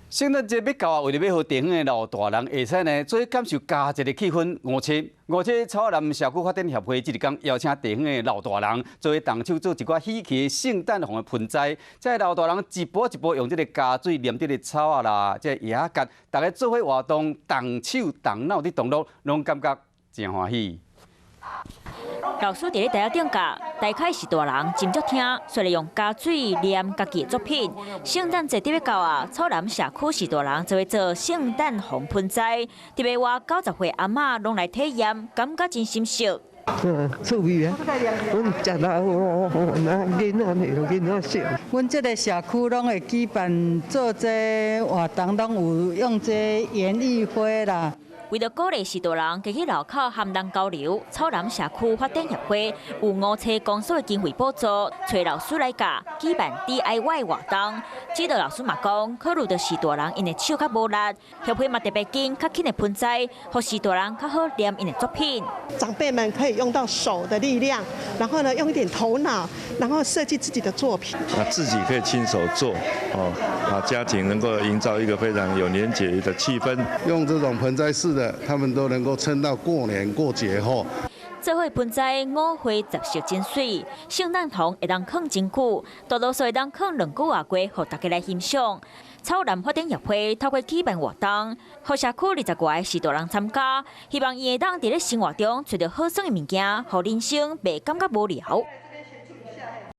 圣诞节要到啊，为了要和地方的老大人下山呢，做感受佳节的气氛。五车草南社区发展协会这日讲邀请地方的老大人作为动手做一寡喜气的圣诞红的盆栽，在老大人一步一步用这个加水淋这个草啊啦，这个叶角，大家做伙活动，动手动脑的动作，拢感觉真欢喜。 老师伫咧台顶架，大概是大人真足听，所以用加水念家己的作品。圣诞节要到啊，草南社区是大人就会做圣诞红盆栽，特别我90岁阿嬷拢来体验，感觉真心熟。趣味啊！阮食老囡仔笑。阮这个社区拢会举办做这活动，拢有用这园艺花啦。 为了鼓励士大人加去路口含人交流，草南社区发展协会有5车公所的经费补助，找老师来教举办 DIY 活动。指导老师嘛讲，考虑到士大人因的手较无力，协会嘛特别建较轻的盆栽，让士大人较好念因的作品。长辈们可以用到手的力量，然后呢用一点头脑，然后设计自己的作品。自己可以亲手做，家庭能够营造一个非常有年节的气氛。用这种盆栽式的，他们都能够撑到过年过节后。 做伙盆栽5花10色真水，圣诞红会当放真久，大多数会当放2个月过，让大家来欣赏。草南发展协会透过举办活动，让社区20外个士大人参加，希望伊会当伫咧生活中找到好耍的物件，让人生袂感觉无聊。